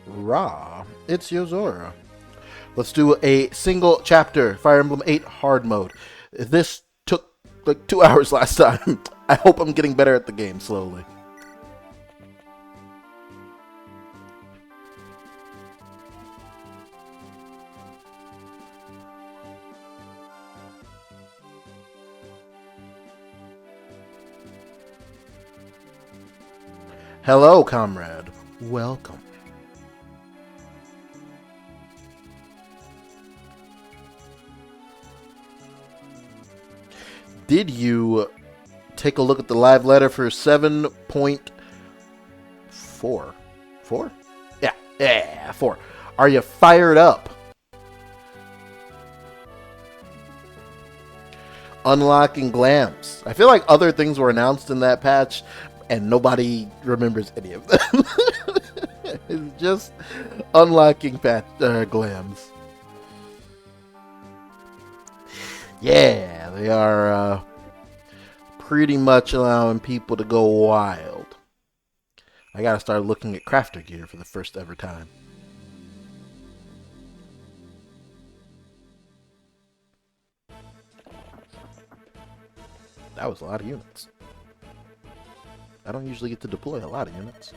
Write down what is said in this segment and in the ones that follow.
Ra, it's Yozora. Let's do a single chapter, Fire Emblem 8 hard mode. This took like 2 hours last time. I hope I'm getting better at the game slowly. Hello, comrade. Welcome. Did you take a look at the live letter for 7.4? 4? Yeah, 4. Are you fired up? Unlocking glams. I feel like other things were announced in that patch, and nobody remembers any of them. It's just unlocking glams. Yeah, they are pretty much allowing people to go wild. I gotta start looking at crafter gear for the first ever time. That was a lot of units. I don't usually get to deploy a lot of units.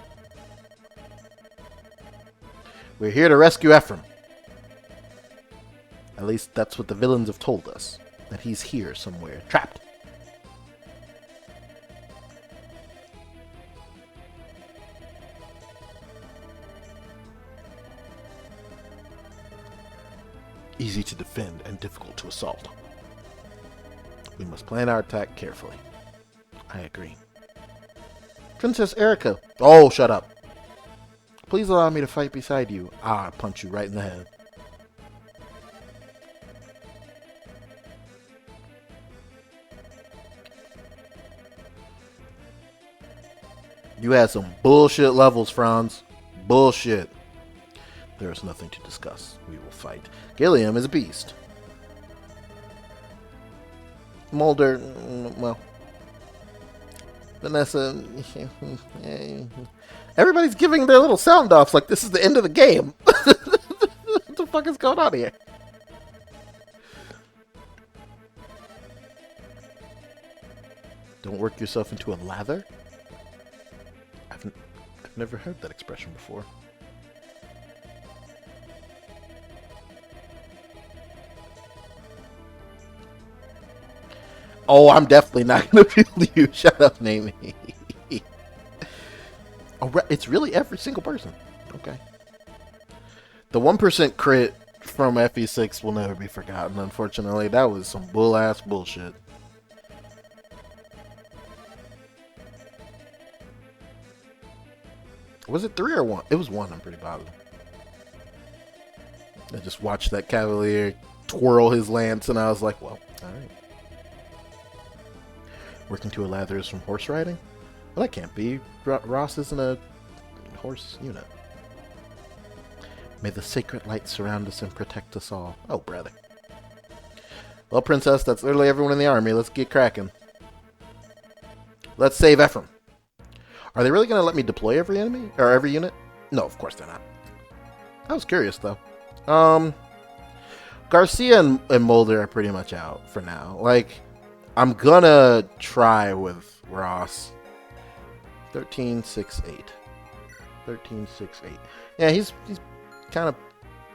We're here to rescue Ephraim. At least that's what the villains have told us. That he's here somewhere, trapped. Easy to defend and difficult to assault. We must plan our attack carefully. I agree. Princess Erica. Oh, shut up. Please allow me to fight beside you. I'll punch you right in the head. You had some bullshit levels, Franz. Bullshit. There is nothing to discuss. We will fight. Gilliam is a beast. Mulder, well. Vanessa. Everybody's giving their little sound offs like this is the end of the game. What the fuck is going on here? Don't work yourself into a lather? I've never heard that expression before. Oh, I'm definitely not going to feel you. Shut up, Name. Oh, it's really every single person. Okay. The 1% crit from FE6 will never be forgotten, unfortunately. That was some bull-ass bullshit. Was it 3 or 1? It was 1, I'm pretty positive. I just watched that Cavalier twirl his lance, and I was like, well, alright. Working to a lather is from horse riding? Well, that can't be. Ross isn't a horse unit. May the sacred light surround us and protect us all. Oh, brother. Well, Princess, that's literally everyone in the army. Let's get cracking. Let's save Ephraim. Are they really going to let me deploy every enemy? Or every unit? No, of course they're not. I was curious, though. Garcia and Mulder are pretty much out for now. Like, I'm gonna try with Ross. 13-6-8. 13-6-8. Yeah, he's kind of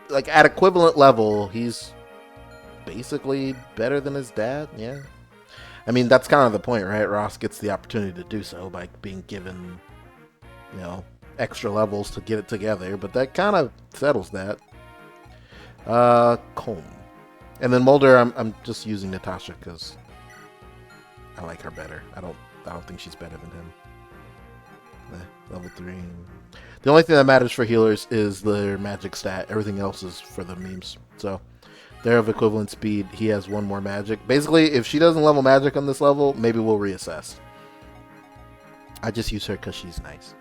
like at equivalent level. He's basically better than his dad. Yeah, I mean that's kind of the point, right? Ross gets the opportunity to do so by being given, you know, extra levels to get it together. But that kind of settles that. Comb, and then Mulder. I'm just using Natasha because I like her better. I don't think she's better than him. Level 3. The only thing that matters for healers is their magic stat. Everything else is for the memes. So they're of equivalent speed. He has 1 more magic. Basically, if she doesn't level magic on this level, maybe we'll reassess. I just use her because she's nice.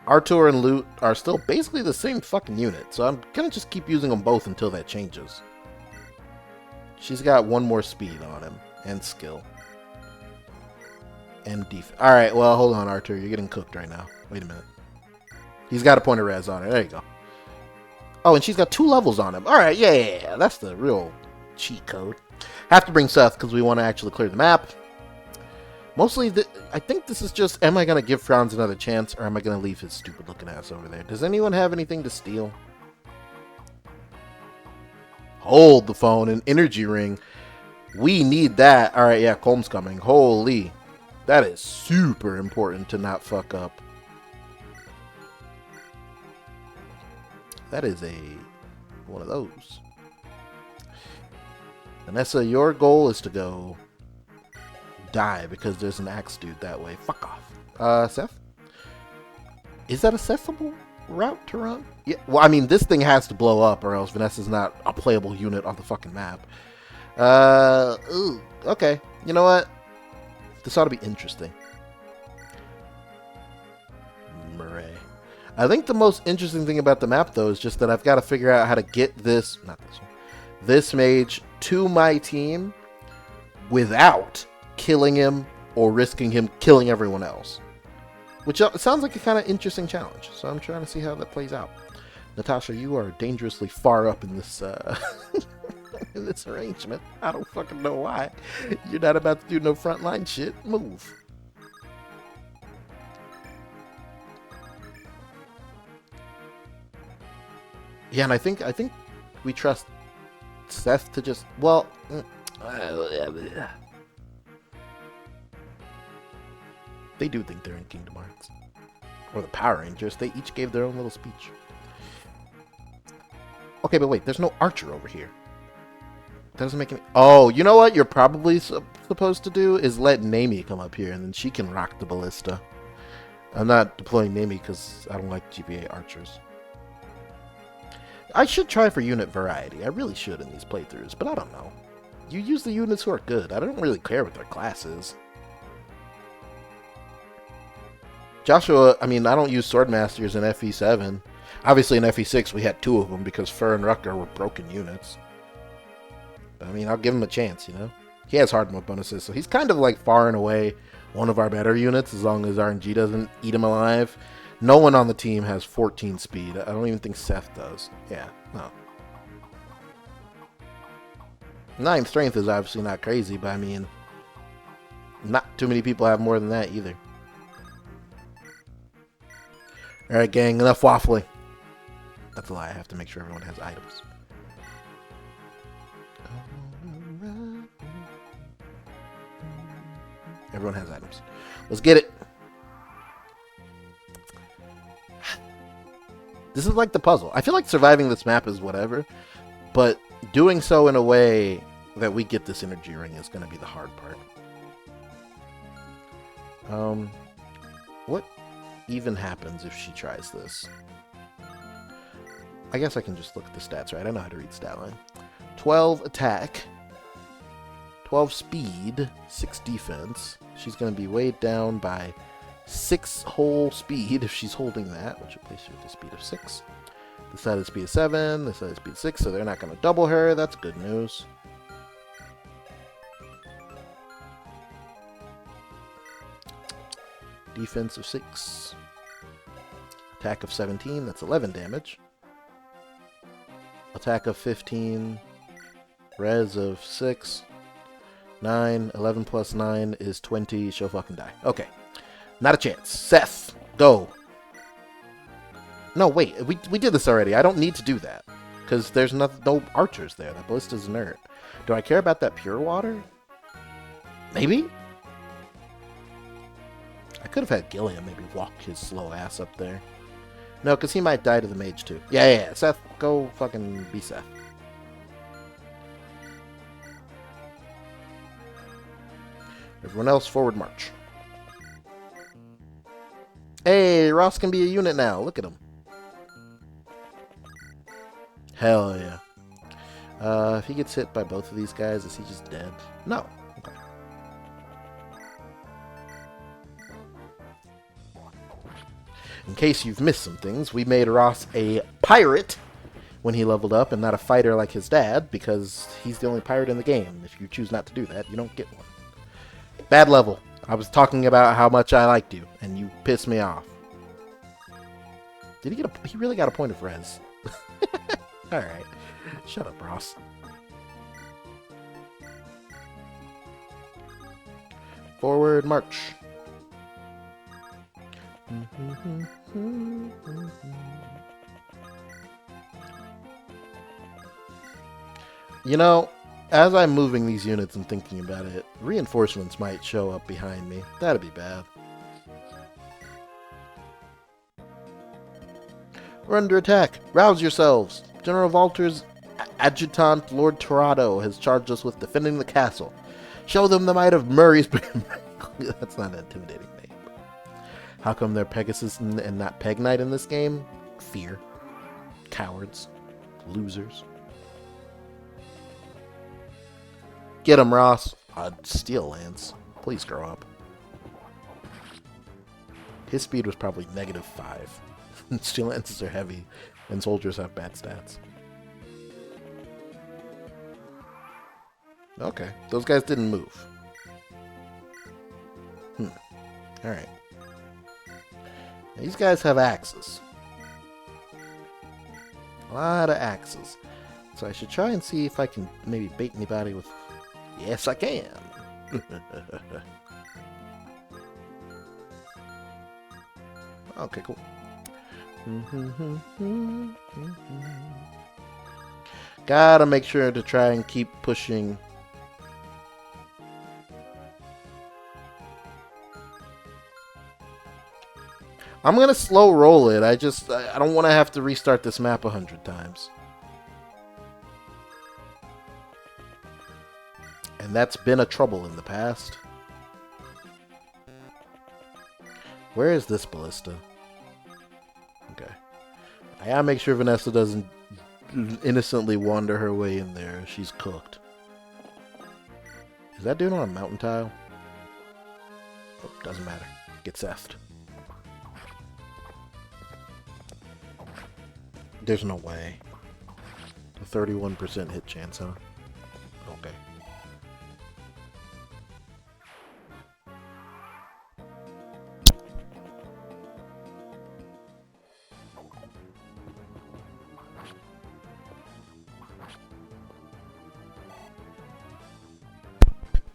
Artur and Loot are still basically the same fucking unit. So I'm going to just keep using them both until that changes. She's got 1 more speed on him. And skill. And defense. Alright, well, hold on, Artur. You're getting cooked right now. Wait a minute. He's got a point of res on her. There you go. Oh, and she's got 2 levels on him. All right, yeah. That's the real cheat code. Have to bring Seth because we want to actually clear the map. Mostly, I think this is just, am I going to give Franz another chance, or am I going to leave his stupid-looking ass over there? Does anyone have anything to steal? Hold the phone, an energy ring. We need that. All right, yeah, Colm's coming. Holy. That is super important to not fuck up. That is one of those. Vanessa, your goal is to go die because there's an axe dude that way. Fuck off. Seth? Is that a accessible route to run? Yeah. Well, I mean, this thing has to blow up or else Vanessa's not a playable unit on the fucking map. Ooh, okay. You know what? This ought to be interesting. Murray. I think the most interesting thing about the map, though, is just that I've got to figure out how to get this, not this one, this mage to my team without killing him or risking him killing everyone else. Which sounds like a kind of interesting challenge. So I'm trying to see how that plays out. Natasha, you are dangerously far up in this in this arrangement. I don't fucking know why. You're not about to do no frontline shit. Move. Yeah, and I think we trust Seth to just, well, they do think they're in Kingdom Hearts. Or the Power Rangers. They each gave their own little speech. Okay, but wait, there's no Archer over here. That doesn't make any... Oh, you know what you're probably supposed to do is let Naomi come up here, and then she can rock the ballista. I'm not deploying Naomi because I don't like GBA Archers. I should try for unit variety. I really should in these playthroughs, but I don't know. You use the units who are good. I don't really care what their class is. Joshua, I mean, I don't use Swordmasters in FE7. Obviously in FE6 we had 2 of them because Fur and Rucker were broken units. But I mean, I'll give him a chance, you know? He has hard mode bonuses, so he's kind of like far and away one of our better units as long as RNG doesn't eat him alive. No one on the team has 14 speed. I don't even think Seth does. Yeah, no. 9 strength is obviously not crazy, but I mean, not too many people have more than that either. Alright, gang, enough waffling. That's a lie. I have to make sure everyone has items. Everyone has items. Let's get it. This is like the puzzle. I feel like surviving this map is whatever, but doing so in a way that we get this energy ring is going to be the hard part. What even happens if she tries this? I guess I can just look at the stats, right? I know how to read stat line. 12 attack, 12 speed, 6 defense. She's going to be weighed down by 6 whole speed if she's holding that, which will place her at the speed of 6. This side is speed of 7, this side is speed of 6, so they're not going to double her. That's good news. Defense of 6. Attack of 17, that's 11 damage. Attack of 15. Res of 6. 9. 11 plus 9 is 20. She'll fucking die. Okay. Not a chance. Seth, go. No, wait. We did this already. I don't need to do that. Because there's no archers there. That ballista's inert. Do I care about that pure water? Maybe? I could have had Gilliam maybe walk his slow ass up there. No, because he might die to the mage too. Yeah. Seth, go fucking be Seth. Everyone else, forward march. Hey, Ross can be a unit now. Look at him. Hell yeah. If he gets hit by both of these guys, is he just dead? No. Okay. In case you've missed some things, we made Ross a pirate when he leveled up and not a fighter like his dad because he's the only pirate in the game. If you choose not to do that, you don't get one. Bad level. I was talking about how much I liked you, and you pissed me off. Did he get a... He really got a point of res. Alright. Shut up, Ross. Forward march. You know, as I'm moving these units and thinking about it, reinforcements might show up behind me. That'd be bad. We're under attack. Rouse yourselves. General Walter's adjutant, Lord Torado, has charged us with defending the castle. Show them the might of Murray's... That's not an intimidating name. How come they're Pegasus and not Peg Knight in this game? Fear. Cowards. Losers. Get him, Ross. Steel Lance. Please grow up. His speed was probably -5. Steel Lances are heavy, and soldiers have bad stats. Okay, those guys didn't move. Alright. These guys have axes. A lot of axes. So I should try and see if I can maybe bait anybody with... Yes, I can! Okay, cool. Gotta make sure to try and keep pushing. I'm gonna slow roll it. I don't want to have to restart this map 100 times. And that's been a trouble in the past. Where is this ballista? Okay. I gotta make sure Vanessa doesn't innocently wander her way in there. She's cooked. Is that dude on a mountain tile? Oh, doesn't matter. Get effed. There's no way. A 31% hit chance, huh? Okay.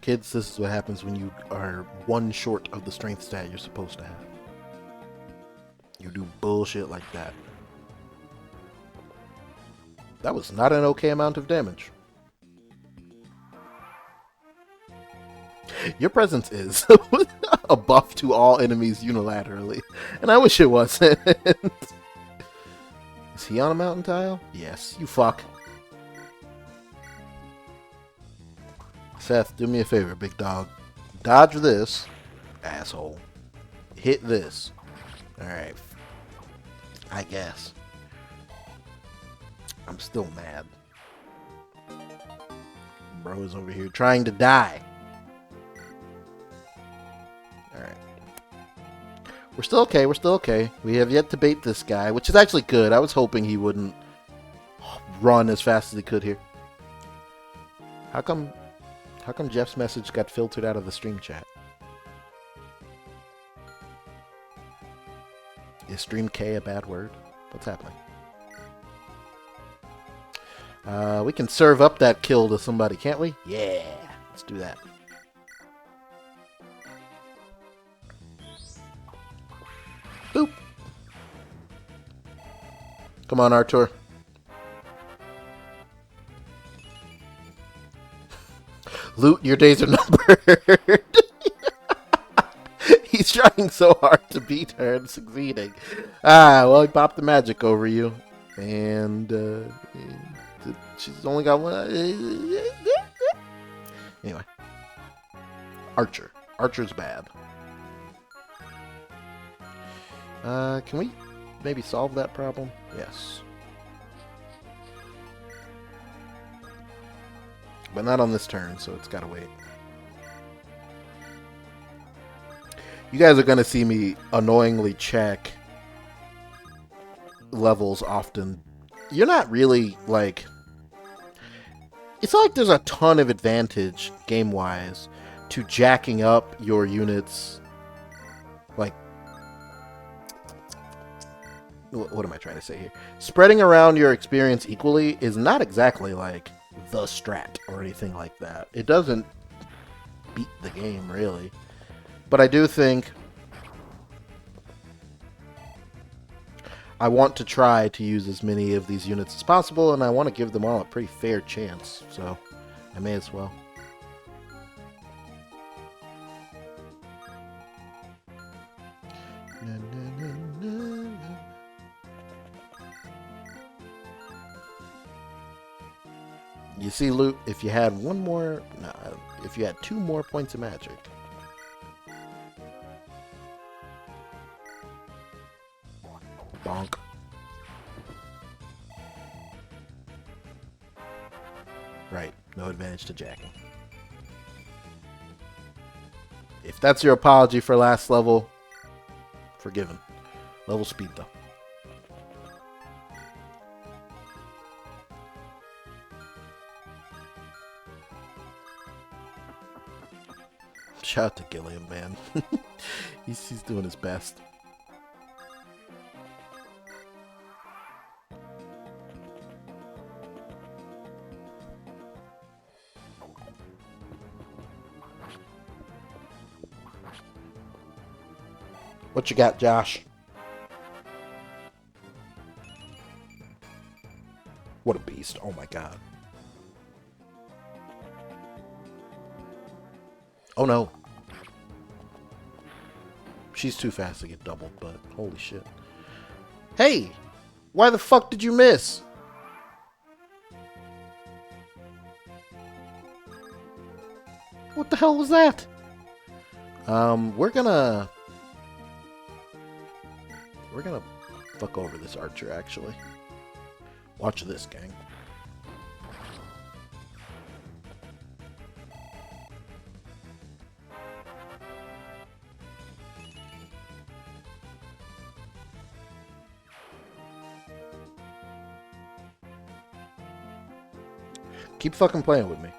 Kids, this is what happens when you are one short of the strength stat you're supposed to have. You do bullshit like that. That was not an okay amount of damage. Your presence is a buff to all enemies unilaterally, and I wish it wasn't. Is he on a mountain tile? Yes, you fuck. Seth, do me a favor, big dog. Dodge this, asshole. Hit this. Alright. I guess. I'm still mad. Bro is over here trying to die. Alright. We're still okay, we're still okay. We have yet to bait this guy, which is actually good. I was hoping he wouldn't run as fast as he could here. How come Jeff's message got filtered out of the stream chat? Is stream K a bad word? What's happening? We can serve up that kill to somebody, can't we? Yeah, let's do that. Boop. Come on, Artur. Loot, your days are numbered. He's trying so hard to beat her and succeeding. Well, he popped the magic over you. And, she's only got one. Anyway. Archer. Archer's bad. Can we maybe solve that problem? Yes. But not on this turn, so it's gotta wait. You guys are gonna see me annoyingly check levels often. You're not really, like... It's not like there's a ton of advantage, game-wise, to jacking up your units, like... what am I trying to say here? Spreading around your experience equally is not exactly like the strat or anything like that. It doesn't beat the game, really. But I do think I want to try to use as many of these units as possible, and I want to give them all a pretty fair chance, so I may as well. You see, Luke, if you had one more, no, if you had 2 more points of magic. Bonk. Right, no advantage to jacking. If that's your apology for last level, forgiven. Level speed, though. Shout out to Gilliam, man. he's doing his best. What you got, Josh? What a beast. Oh my god. Oh no. She's too fast to get doubled, but holy shit. Hey! Why the fuck did you miss? What the hell was that? We're gonna fuck over this archer, actually. Watch this, gang. Keep fucking playing with me.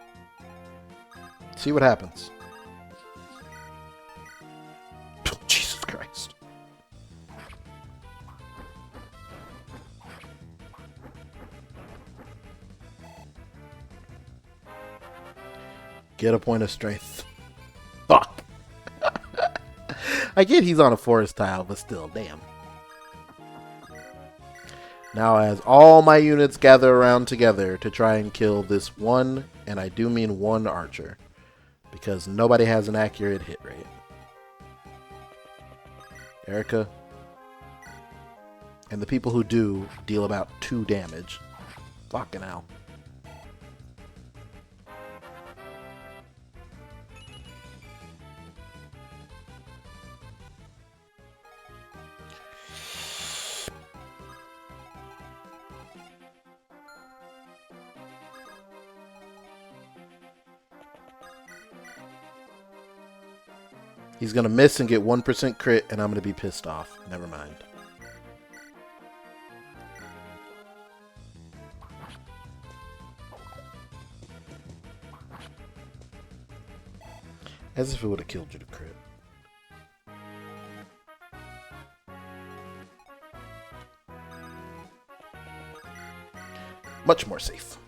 See what happens. Jesus Christ. Get a point of strength. Fuck. I get he's on a forest tile, but still, damn. Now as all my units gather around together to try and kill this one, and I do mean one archer, because nobody has an accurate hit rate. Erica. And the people who do deal about 2 damage. Fucking hell. He's going to miss and get 1% crit, and I'm going to be pissed off. Never mind. As if it would have killed you to crit. Much more safe.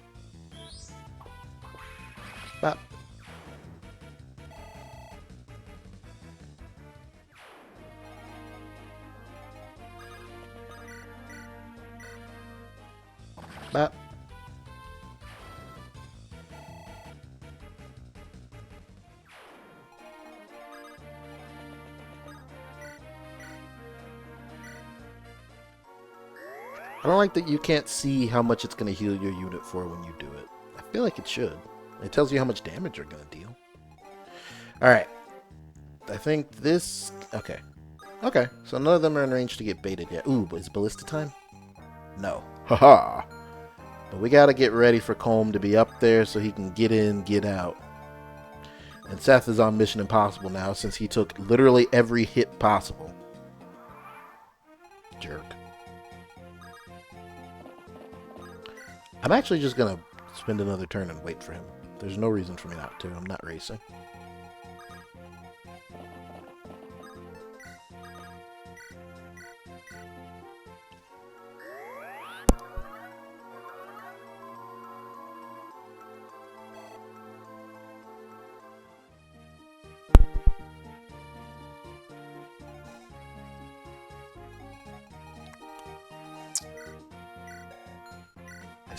Bop. Bop. I don't like that you can't see how much it's going to heal your unit for when you do it. I feel like it should. It tells you how much damage you're going to deal. Alright. I think this... Okay. Okay, so none of them are in range to get baited yet. Ooh, but is Ballista time? No. Haha! But we gotta get ready for Colm to be up there so he can get in, get out. And Seth is on Mission Impossible now since he took literally every hit possible. Jerk. I'm actually just gonna spend another turn and wait for him. There's no reason for me not to. I'm not racing.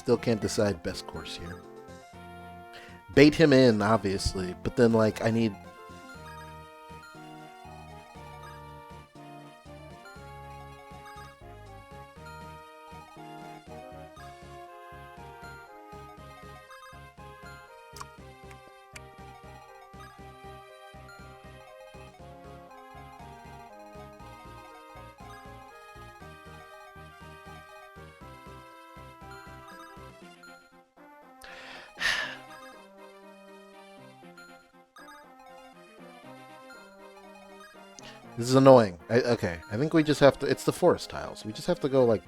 Still can't decide best course here. Bait him in, obviously, but then, like, I need... This is annoying. Okay, I think we just have to... It's the forest tiles. We just have to go, like,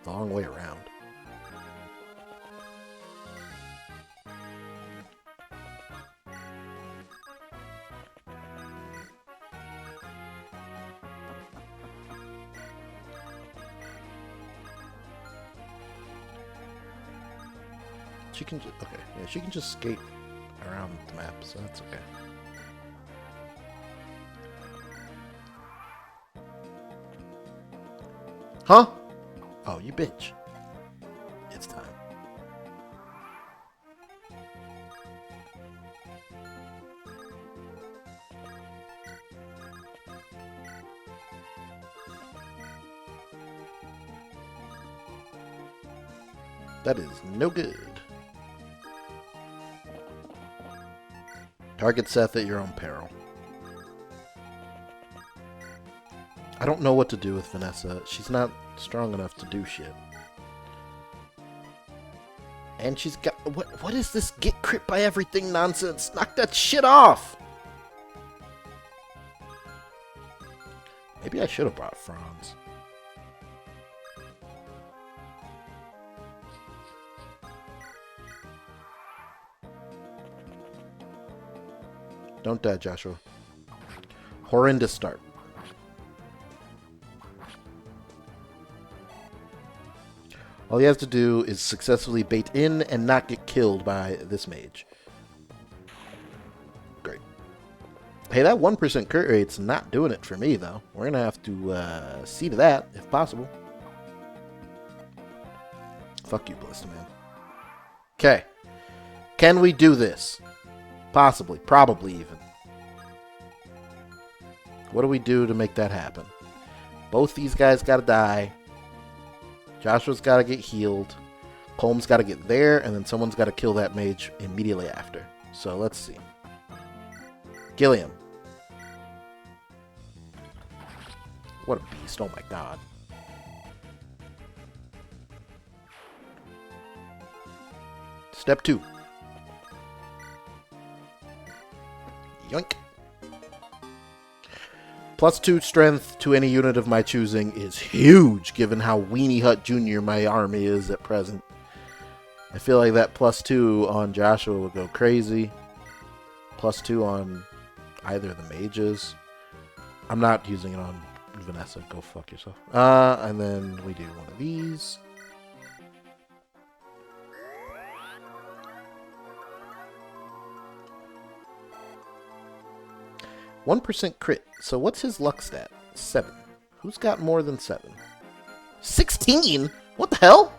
the long way around. She can just... Okay, yeah, she can just skate around the map, so that's okay. Huh? Oh, you bitch. It's time. That is no good. Target Seth at your own peril. I don't know what to do with Vanessa. She's not strong enough to do shit. And she's got... What is this get crit by everything nonsense? Knock that shit off! Maybe I should have brought Franz. Don't die, Joshua. Horrendous start. All he has to do is successfully bait in and not get killed by this mage. Great. Hey, that 1% crit rate's not doing it for me, though. We're going to have to see to that, if possible. Fuck you, Ballista Man. Okay. Can we do this? Possibly. Probably even. What do we do to make that happen? Both these guys got to die. Joshua's got to get healed. Colm's got to get there, and then someone's got to kill that mage immediately after. So let's see. Gilliam. What a beast. Oh my god. Step 2. Yoink. +2 strength to any unit of my choosing is huge, given how Weenie Hut Jr. my army is at present. I feel like that +2 on Joshua would go crazy. +2 on either of the mages. I'm not using it on Vanessa. Go fuck yourself. And then we do one of these. %1 crit. So what's his luck stat? 7. Who's got more than 7? 16? What the hell?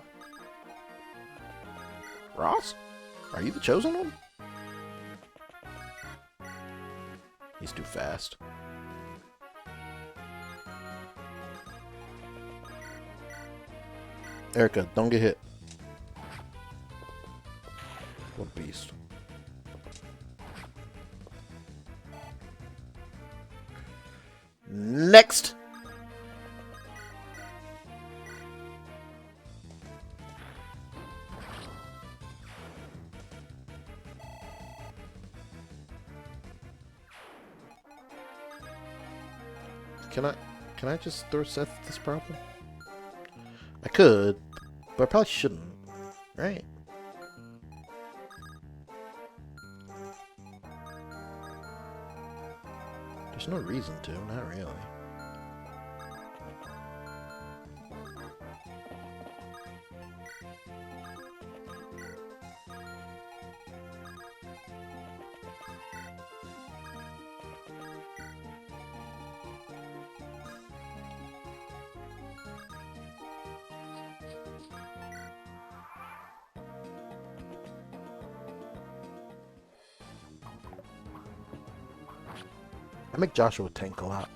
Ross? Are you the chosen one? He's too fast. Erica, don't get hit. What a beast. Next! Can I just throw Seth this problem? I could, but I probably shouldn't, right? There's no reason to, not really. I make Joshua tank a lot.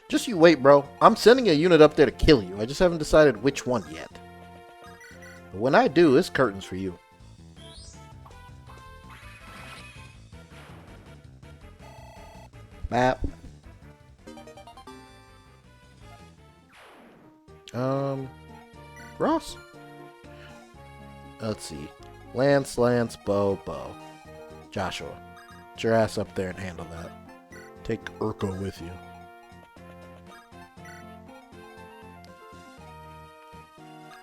Just you wait, bro. I'm sending a unit up there to kill you. I just haven't decided which one yet. But when I do, it's curtains for you. Map. Ross? Let's see. Lance, Bo. Joshua. Get your ass up there and handle that. Take Urko with you.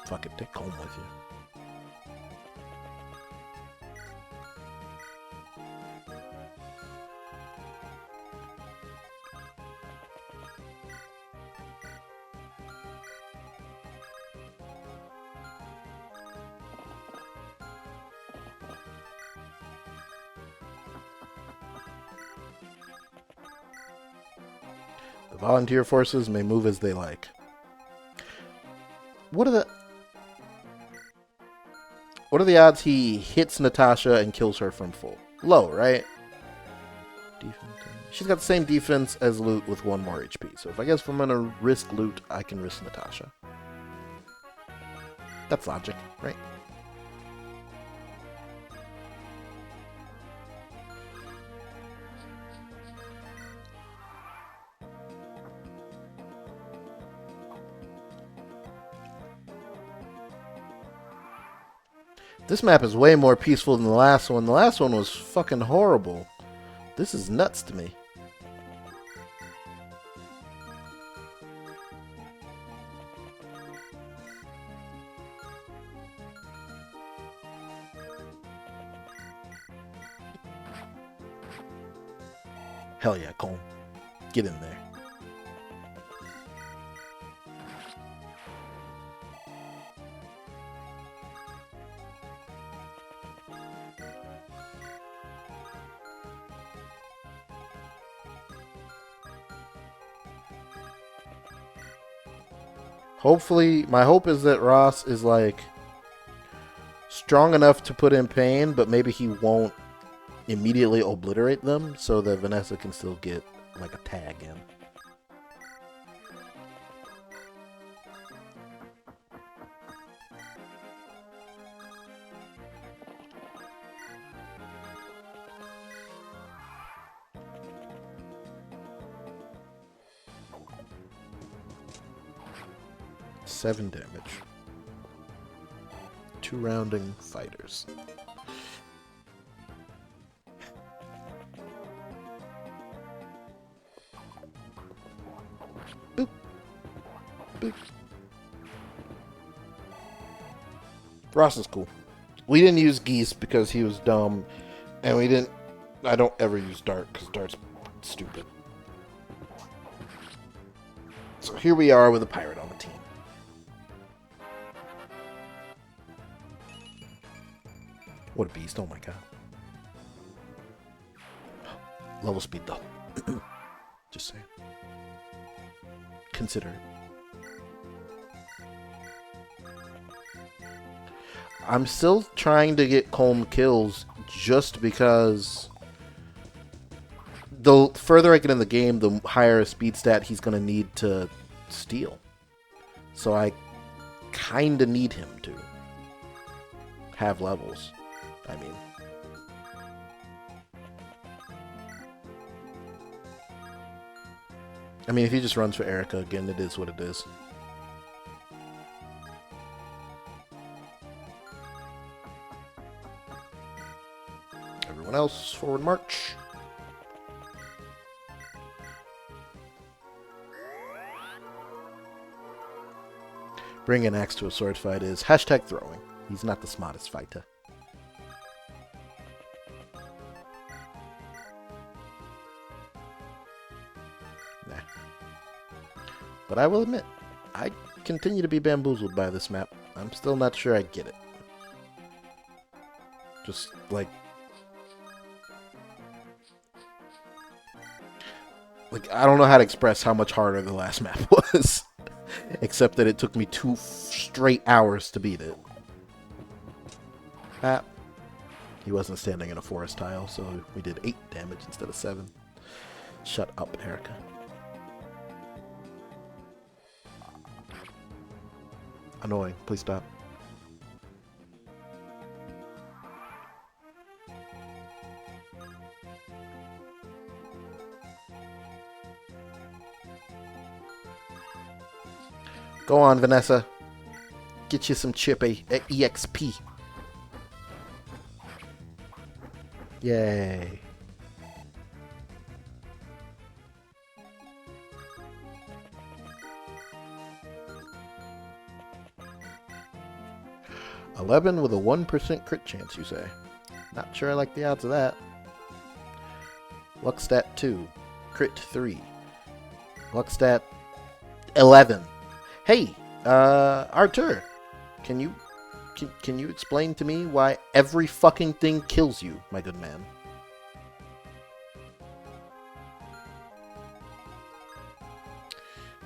Fuck it, take Colm with you. The volunteer forces may move as they like. What are the odds he hits Natasha and kills her from full? Low, right? She's got the same defense as Loot with 1 more HP. So if I'm going to risk Loot, I can risk Natasha. That's logic, right? This map is way more peaceful than the last one. The last one was fucking horrible. This is nuts to me. Hell yeah, Colm. Get in there. Hopefully, my hope is that Ross is, like, strong enough to put in pain, but maybe he won't immediately obliterate them so that Vanessa can still get, like, a tag in. Seven damage. 2 rounding fighters. Boop. Boop. Ross is cool. We didn't use Geese because he was dumb, and I don't ever use Dart because Dart's stupid. So here we are with a pirate on the team. What a beast, oh my god. Level speed though. Just saying. Consider it. I'm still trying to get Colm kills just because the further I get in the game, the higher a speed stat he's going to need to steal. So I kind of need him to have levels. I mean, if he just runs for Erica again, it is what it is. Everyone else, forward march. Bring an axe to a sword fight is hashtag throwing. He's not the smartest fighter. But I will admit, I continue to be bamboozled by this map. I'm still not sure I get it. Just, like, I don't know how to express how much harder the last map was. Except that it took me 2 straight hours to beat it. Ah. He wasn't standing in a forest tile, so we did 8 damage instead of 7. Shut up, Erica. Annoying. Please stop. Go on, Vanessa. Get you some chip EXP. Yay. $11 with a 1% crit chance, you say? Not sure I like the odds of that. Luck stat 2. Crit 3. Luck stat 11. Hey, Artur, can you explain to me why every fucking thing kills you, my good man?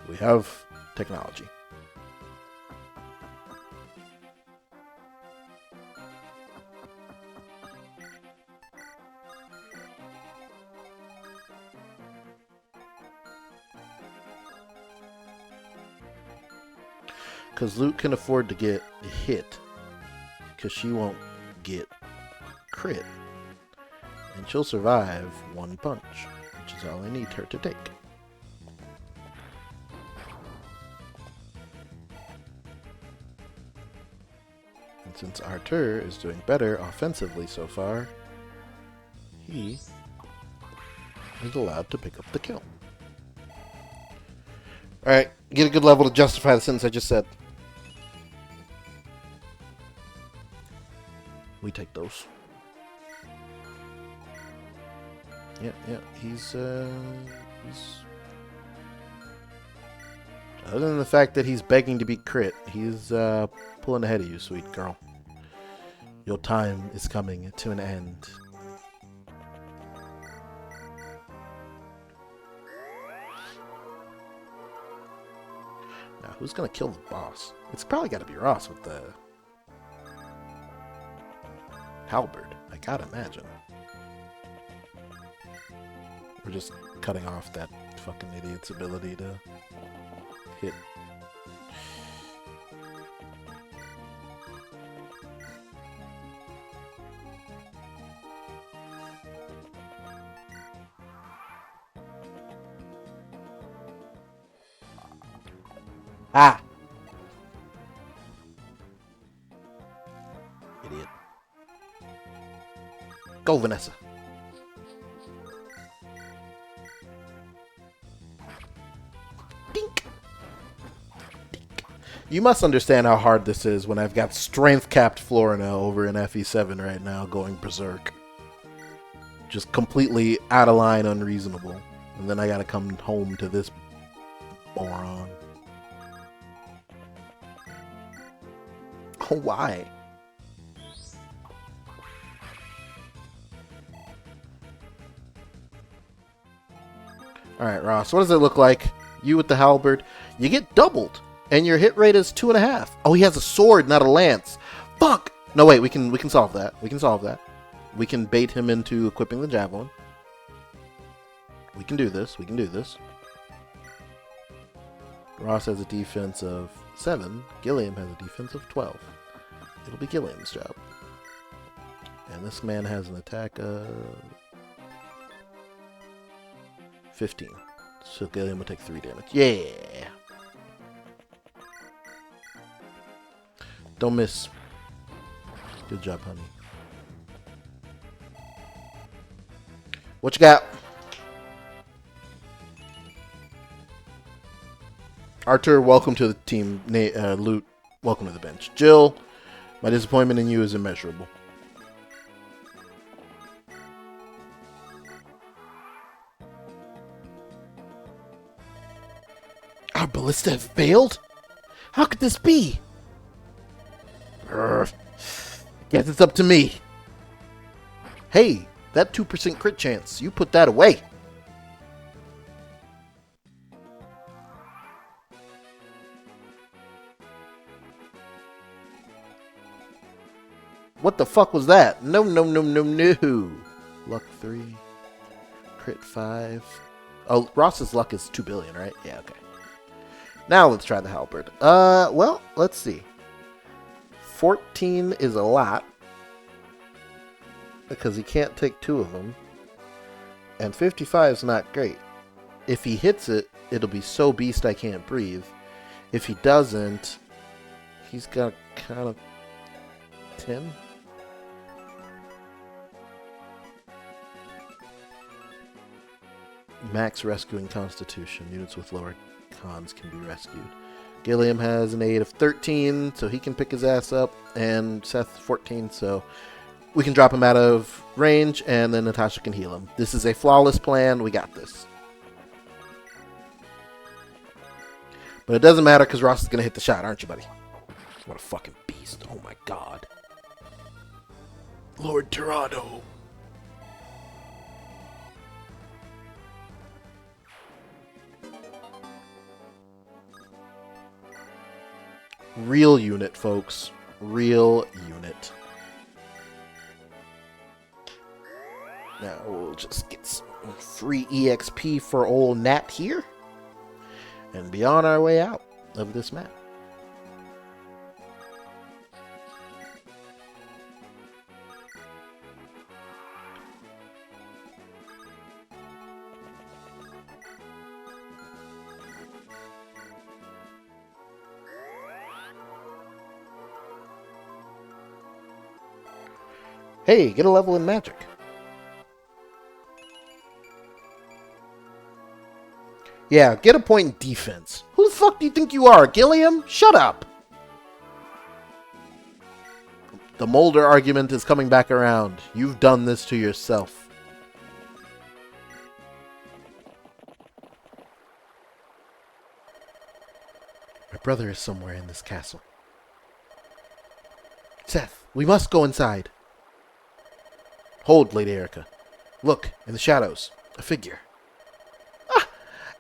We have technology. Because Luke can afford to get hit. Because she won't get crit. And she'll survive 1 punch, which is all I need her to take. And since Artur is doing better offensively so far, he is allowed to pick up the kill. Alright, get a good level to justify the sentence I just said. We take those. Yeah, he's other than the fact that he's begging to beat crit, he's pulling ahead of you, sweet girl. Your time is coming to an end. Now, who's gonna kill the boss? It's probably gotta be Ross with the halberd, I gotta imagine. We're just cutting off that fucking idiot's ability to hit. Ah! Idiot. Go, Vanessa. Dink. Dink. You must understand how hard this is when I've got strength-capped Florina over in FE7 right now going berserk. Just completely out of line, unreasonable. And then I gotta come home to this moron. Oh, why? Alright, Ross, what does it look like? You with the halberd. You get doubled, and your hit rate is 2.5. Oh, he has a sword, not a lance. Fuck! No, wait, we can solve that. We can solve that. We can bait him into equipping the javelin. We can do this. We can do this. Ross has a defense of 7. Gilliam has a defense of 12. It'll be Gilliam's job. And this man has an attack of 15. So Gilliam will take 3 damage. Yeah! Don't miss. Good job, honey. What you got? Artur, welcome to the team. Loot, welcome to the bench. Jill, my disappointment in you is immeasurable. Our ballista have failed? How could this be? Guess it's up to me. Hey, that 2% crit chance, you put that away. What the fuck was that? No, no, no, no, no. Luck 3. Crit 5. Oh, Ross's luck is 2 billion, right? Yeah, okay. Now let's try the halberd. Well, let's see. 14 is a lot. Because he can't take 2 of them. And 55 is not great. If he hits it, it'll be so beast I can't breathe. If he doesn't, he's got kind of 10. Max rescuing constitution. Units with lower cons can be rescued. Gilliam has an aid of 13, so he can pick his ass up. And Seth 14, so we can drop him out of range, and then Natasha can heal him. This is a flawless plan. We got this. But it doesn't matter because Ross is going to hit the shot, aren't you, buddy? What a fucking beast. Oh, my God. Lord Tyranno. Real unit, folks. Real unit. Now we'll just get some free EXP for old Nat here. And be on our way out of this map. Hey, get a level in magic. Yeah, get a point in defense. Who the fuck do you think you are, Gilliam? Shut up! The Molder argument is coming back around. You've done this to yourself. My brother is somewhere in this castle. Seth, we must go inside. Hold, Lady Erica. Look, in the shadows. A figure. Ah!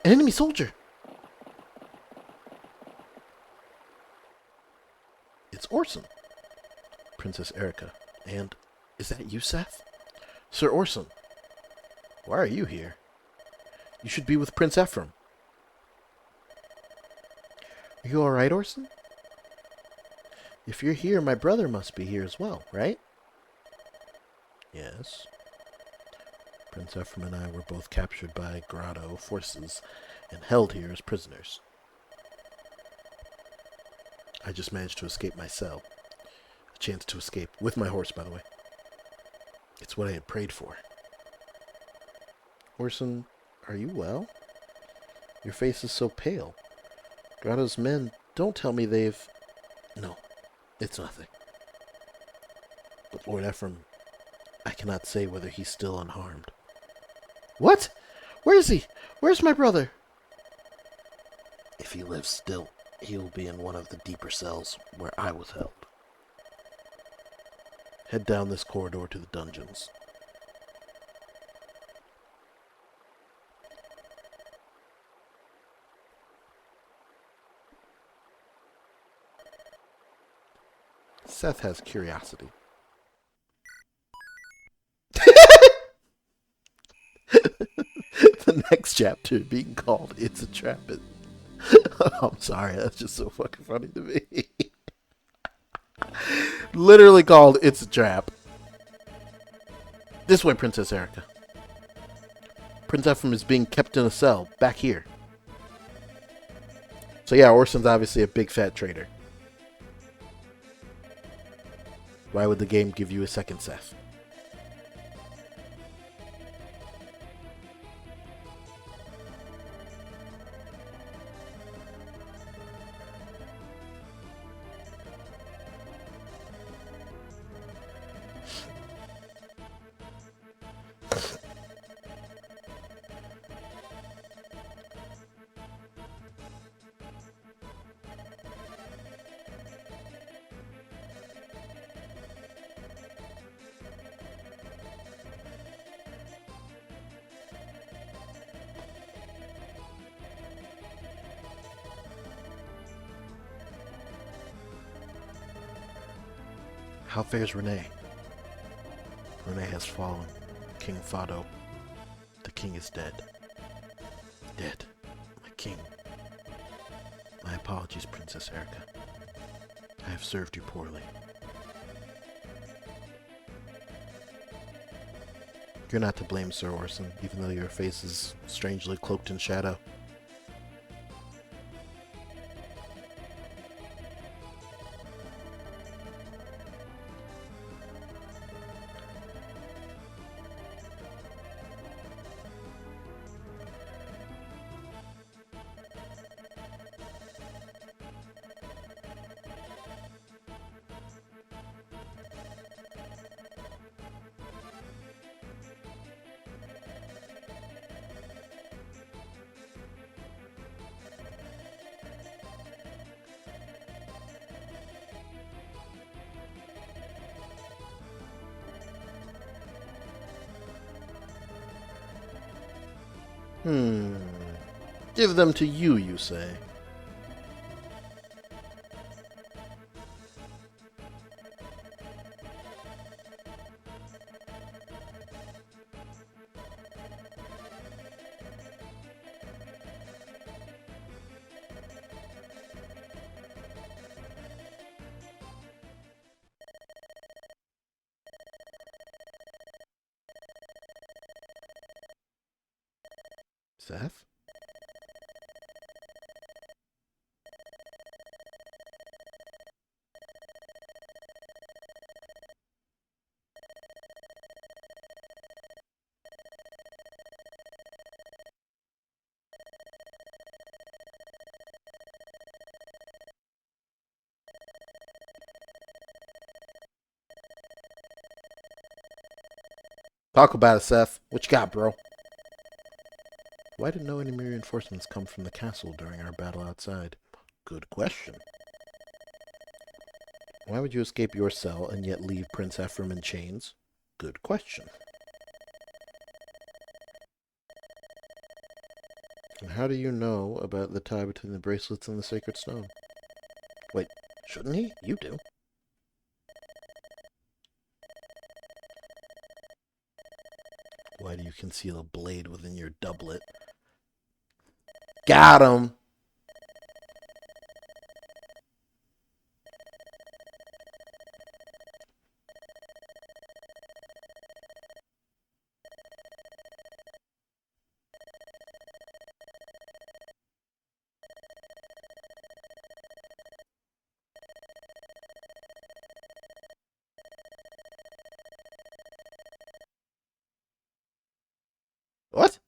An enemy soldier. It's Orson. Princess Erica. And is that you, Seth? Sir Orson. Why are you here? You should be with Prince Ephraim. Are you alright, Orson? If you're here, my brother must be here as well, right? Yes. Prince Ephraim and I were both captured by Grotto forces and held here as prisoners. I just managed to escape my cell. A chance to escape, with my horse, by the way. It's what I had prayed for. Orson, are you well? Your face is so pale. Grotto's men, don't tell me they've... No, it's nothing. But Lord Ephraim, I cannot say whether he's still unharmed. What? Where is he? Where's my brother? If he lives still, he will be in one of the deeper cells where I was held. Head down this corridor to the dungeons. Seth has curiosity. The next chapter being called It's a Trap. I'm sorry, that's just so fucking funny to me. Literally called It's a Trap. This way, Princess Erica. Prince Ephraim is being kept in a cell, back here. So yeah, Orson's obviously a big fat traitor. Why would the game give you a second Seth? How fares Renee? Renee has fallen. King Fado. The king is dead. Dead. My king. My apologies, Princess Erica. I have served you poorly. You're not to blame, Sir Orson, even though your face is strangely cloaked in shadow. Give them to you, you say? Seth? Talk about it, Seth. What you got, bro? Why did no enemy reinforcements come from the castle during our battle outside? Good question. Why would you escape your cell and yet leave Prince Ephraim in chains? Good question. And how do you know about the tie between the bracelets and the sacred stone? Wait, shouldn't he? You do. Why do you conceal a blade within your doublet? Got him! What?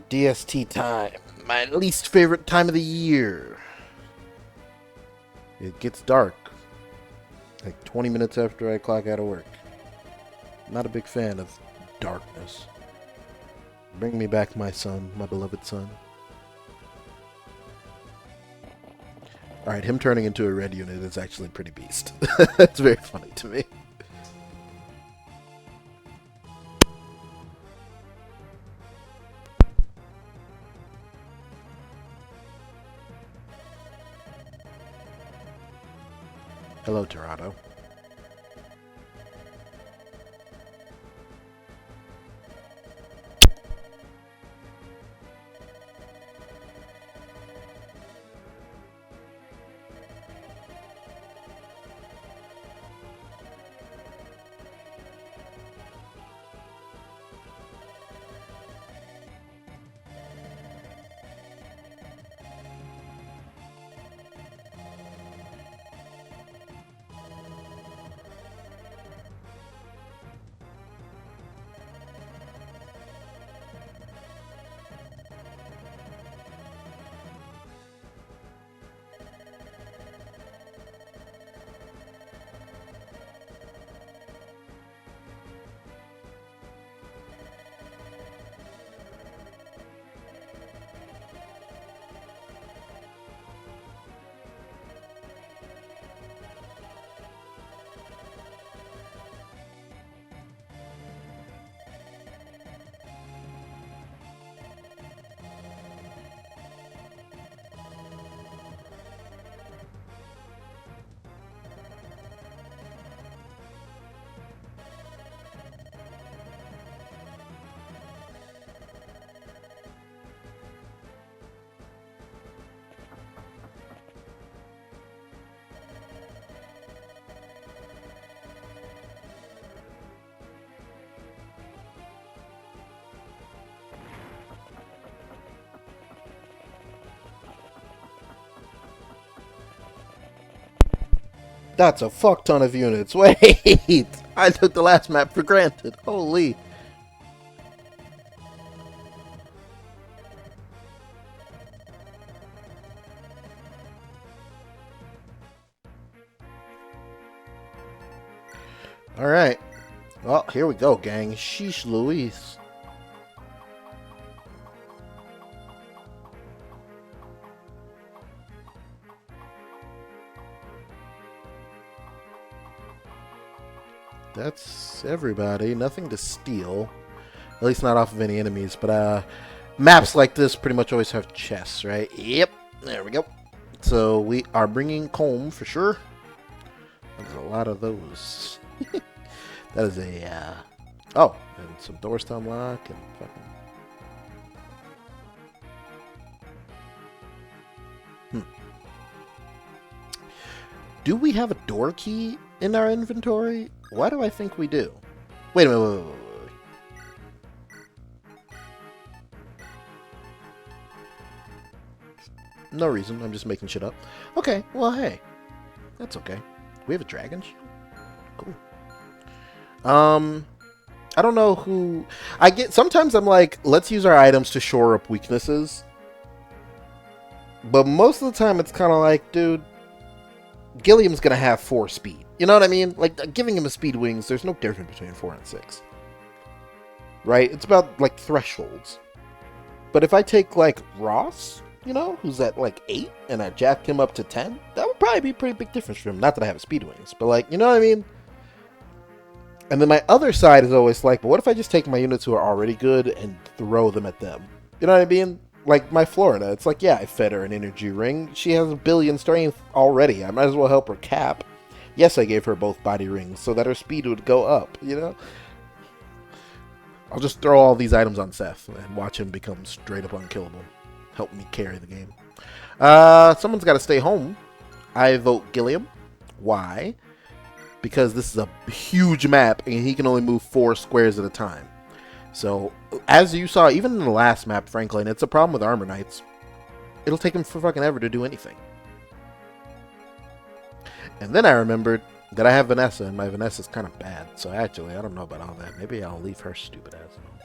DST time. My least favorite time of the year. It gets dark. Like 20 minutes after I clock out of work. Not a big fan of darkness. Bring me back my son, my beloved son. Alright, him turning into a red unit is actually pretty beast. It's very funny to me. Hello, Torado. That's a fuck ton of units. Wait, I took the last map for granted. Holy. All right. Well, here we go, gang. Sheesh Louise. That's everybody. Nothing to steal. At least not off of any enemies. But maps like this pretty much always have chests, right? Yep. There we go. So we are bringing comb for sure. There's a lot of those. That is a... oh, and some doors to unlock and fucking... Do we have a door key in our inventory? Why do I think we do? Wait a minute, wait. No reason, I'm just making shit up. Okay, well, hey. That's okay. We have a dragon shield? Cool. I don't know who... sometimes I'm like, let's use our items to shore up weaknesses. But most of the time it's kind of like, dude, Gilliam's gonna have 4 speed. You know what I mean? Like, giving him a speed wings, there's no difference between 4 and 6. Right? It's about, like, thresholds. But if I take, like, Ross, you know, who's at, like, 8, and I jacked him up to 10, that would probably be a pretty big difference for him. Not that I have a speed wings, but, like, you know what I mean? And then my other side is always like, but what if I just take my units who are already good and throw them at them? You know what I mean? Like my Florida, it's like, yeah, I fed her an energy ring. She has 1 billion strength already. I might as well help her cap. Yes, I gave her both body rings so that her speed would go up, you know? I'll just throw all these items on Seth and watch him become straight up unkillable. Help me carry the game. Someone's got to stay home. I vote Gilliam. Why? Because this is a huge map and he can only move 4 squares at a time. So, as you saw, even in the last map, frankly, and it's a problem with Armor Knights, it'll take him for fucking ever to do anything. And then I remembered that I have Vanessa, and my Vanessa's kind of bad. So actually, I don't know about all that. Maybe I'll leave her stupid ass alone.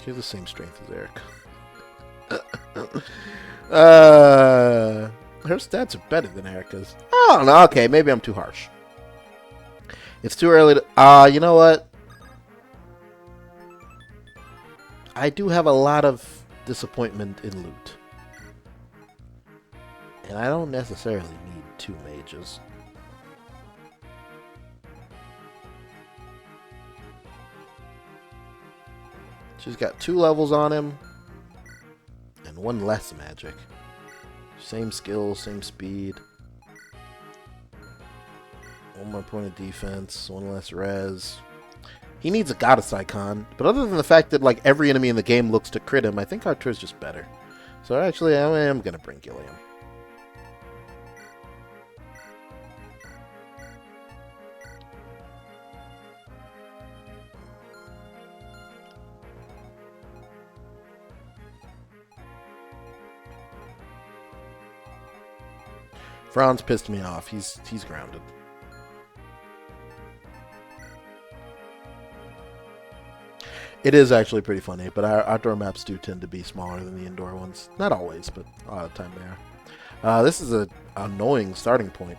She has the same strength as Eric. Her stats are better than Erica's. I don't know. Okay, maybe I'm too harsh. It's too early to... you know what? I do have a lot of disappointment in loot. And I don't necessarily need 2 mages. She's got 2 levels on him. And 1 less magic. Same skill, same speed. 1 more point of defense, 1 less res. He needs a goddess icon, but other than the fact that like every enemy in the game looks to crit him, I think Artur's just better. So actually, I am gonna bring Gilliam. Franz pissed me off. He's grounded. It is actually pretty funny, but our outdoor maps do tend to be smaller than the indoor ones. Not always, but a lot of the time they are. This is an annoying starting point.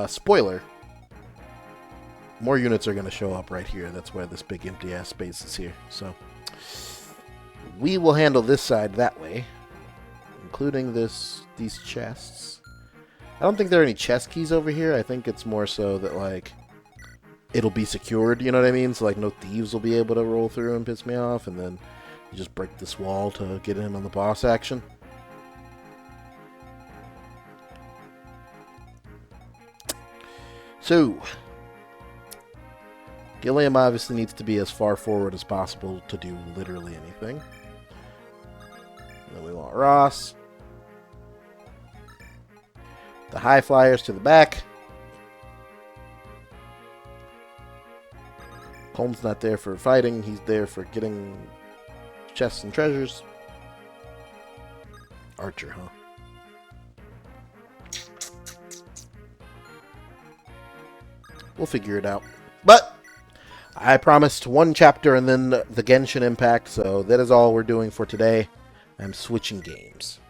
Spoiler. More units are going to show up right here. That's where this big empty-ass space is here. So, we will handle this side that way. Including these chests. I don't think there are any chest keys over here. I think it's more so that, like, it'll be secured, you know what I mean? So, like, no thieves will be able to roll through and piss me off, and then you just break this wall to get in on the boss action. So, Gilliam obviously needs to be as far forward as possible to do literally anything. Then we want Ross. The high flyers to the back. Holmes not there for fighting. He's there for getting chests and treasures. Archer, huh? We'll figure it out. But I promised one chapter and then the Genshin Impact, so that is all we're doing for today. I'm switching games.